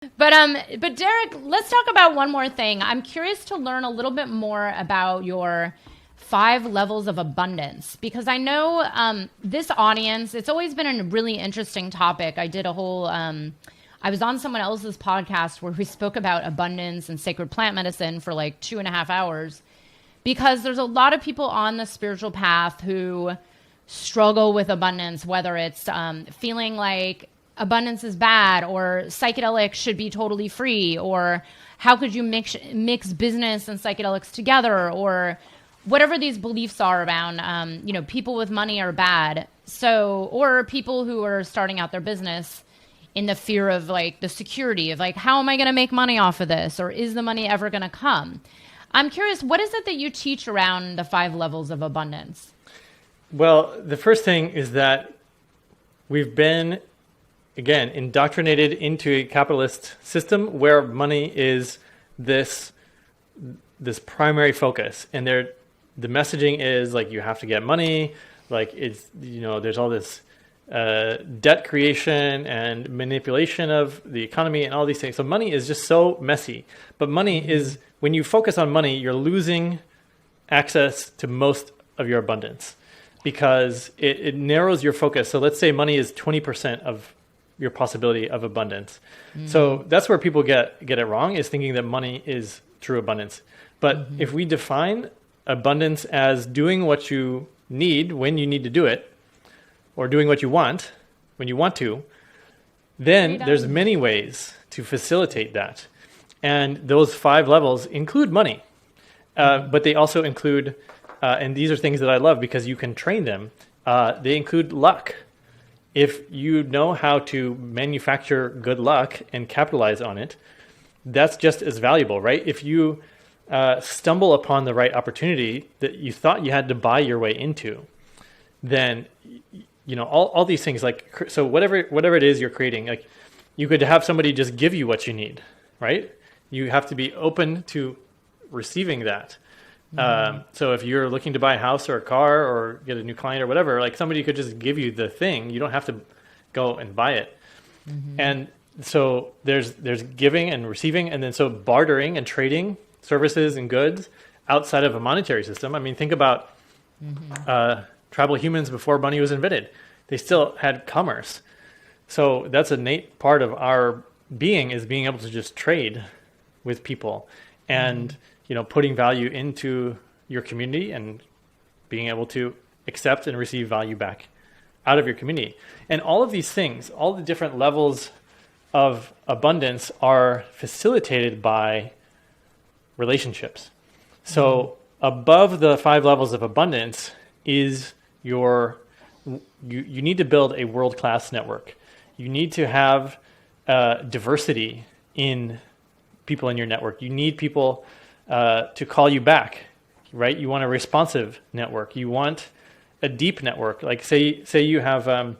But Derek, let's talk about one more thing. I'm curious to learn a little bit more about your 5 levels of abundance, because I know this audience, it's always been a really interesting topic. I did a whole, I was on someone else's podcast where we spoke about abundance and sacred plant medicine for like 2.5 hours, because there's a lot of people on the spiritual path who struggle with abundance, whether it's feeling like abundance is bad, or psychedelics should be totally free, or how could you mix business and psychedelics together, or whatever these beliefs are around, people with money are bad. So, or people who are starting out their business in the fear of like the security of like, how am I going to make money off of this? Or is the money ever going to come? I'm curious, what is it that you teach around the 5 levels of abundance? Well, the first thing is that we've been, again, indoctrinated into a capitalist system where money is this primary focus. And the messaging is like, you have to get money. Like it's, there's all this debt creation and manipulation of the economy and all these things. So money is just so messy. But money is, when you focus on money, you're losing access to most of your abundance, because it narrows your focus. So let's say money is 20% of your possibility of abundance. So that's where people get it wrong, is thinking that money is true abundance. But if we define abundance as doing what you need when you need to do it, or doing what you want when you want to, then there's many ways to facilitate that. And those 5 levels include money, but they also include, and these are things that I love because you can train them, they include luck. If you know how to manufacture good luck and capitalize on it, that's just as valuable, right? If you stumble upon the right opportunity that you thought you had to buy your way into, then all these things, like, so whatever it is you're creating, like you could have somebody just give you what you need, right? You have to be open to receiving that. So if you're looking to buy a house or a car or get a new client or whatever, like somebody could just give you the thing. You don't have to go and buy it. And so there's giving and receiving, and then so bartering and trading services and goods outside of a monetary system. I mean, think about tribal humans before money was invented. They still had commerce. So that's an innate part of our being, is being able to just trade with people and putting value into your community and being able to accept and receive value back out of your community. And all of these things, all the different levels of abundance, are facilitated by relationships. So above the 5 levels of abundance is you need to build a world-class network. You need to have diversity in people in your network. You need people to call you back, right? You want a responsive network. You want a deep network. Like say you have a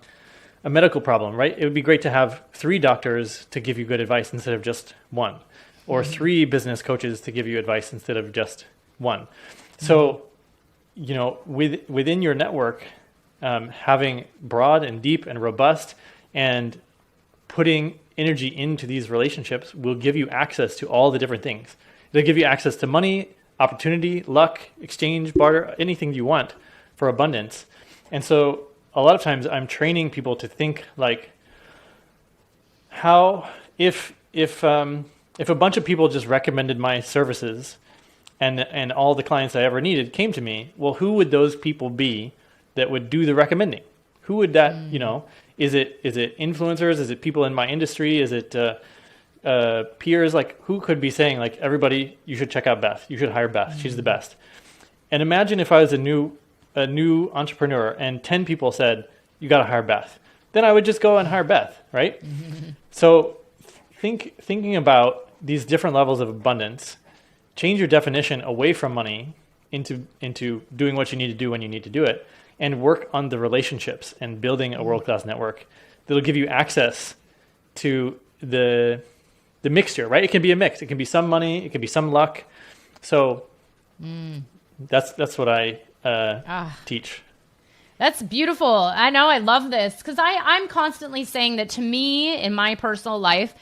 medical problem, right? It would be great to have 3 doctors to give you good advice instead of just 1, or 3 business coaches to give you advice instead of just 1. So, within your network, having broad and deep and robust and putting energy into these relationships will give you access to all the different things. They'll give you access to money, opportunity, luck, exchange, barter, anything you want for abundance. And so a lot of times I'm training people to think like, how, if a bunch of people just recommended my services and all the clients I ever needed came to me, well, who would those people be that would do the recommending? Who would that, is it influencers? Is it people in my industry? Is it peers? Like, who could be saying, like, everybody, you should check out Beth. You should hire Beth. She's the best. And imagine if I was a new entrepreneur and 10 people said, you got to hire Beth. Then I would just go and hire Beth, right? So thinking about these different levels of abundance, change your definition away from money into doing what you need to do when you need to do it, and work on the relationships and building a world-class network that'll give you access to the mixture, right? It can be a mix. It can be some money. It can be some luck. So that's what I teach. That's beautiful. I know. I love this because I'm constantly saying that to me in my personal life,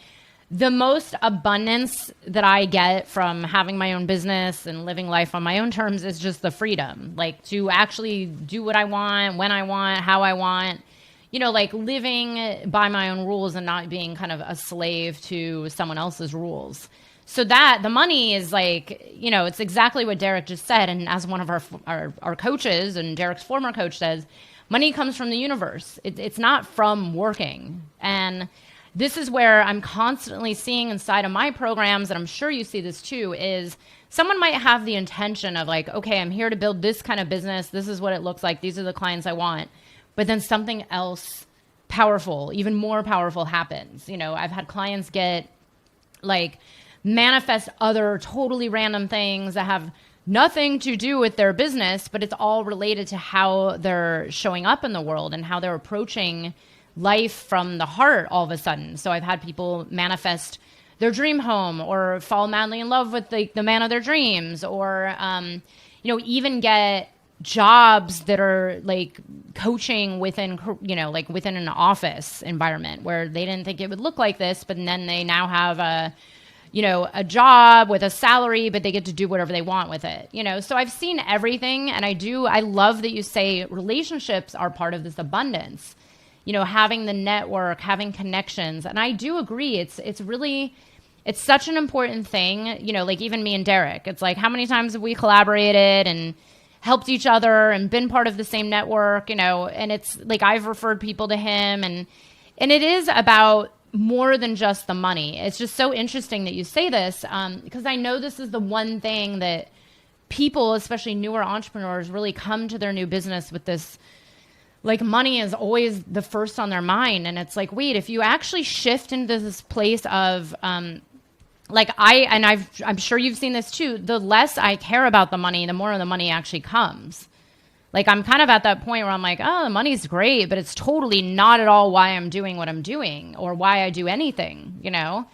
the most abundance that I get from having my own business and living life on my own terms is just the freedom, like to actually do what I want, when I want, how I want, you know, like living by my own rules and not being kind of a slave to someone else's rules. So that the money is like, you know, it's exactly what Derek just said. And as one of our coaches and Derek's former coach says, money comes from the universe. It's not from working. And this is where I'm constantly seeing inside of my programs, and I'm sure you see this too, is someone might have the intention of like, okay, I'm here to build this kind of business. This is what it looks like. These are the clients I want. But then something else powerful, even more powerful happens. You know, I've had clients get like manifest other totally random things that have nothing to do with their business, but it's all related to how they're showing up in the world and how they're approaching life from the heart all of a sudden. So I've had people manifest their dream home or fall madly in love with the man of their dreams, or, you know, even get jobs that are like coaching within, you know, like within an office environment where they didn't think it would look like this, but then they now have a, you know, a job with a salary, but they get to do whatever they want with it, you know? So I've seen everything. And I love that you say relationships are part of this abundance, you know, having the network, having connections. And I do agree. It's such an important thing, you know, like even me and Derek, it's like, how many times have we collaborated and helped each other and been part of the same network, you know? And it's like, I've referred people to him, and it is about more than just the money. It's just so interesting that you say this, because I know this is the one thing that people, especially newer entrepreneurs, really come to their new business with this, like money is always the first on their mind. And it's like, wait, if you actually shift into this place of, like I'm sure you've seen this too, the less I care about the money, the more of the money actually comes. Like I'm kind of at that point where I'm like, oh, the money's great, but it's totally not at all why I'm doing what I'm doing or why I do anything, you know?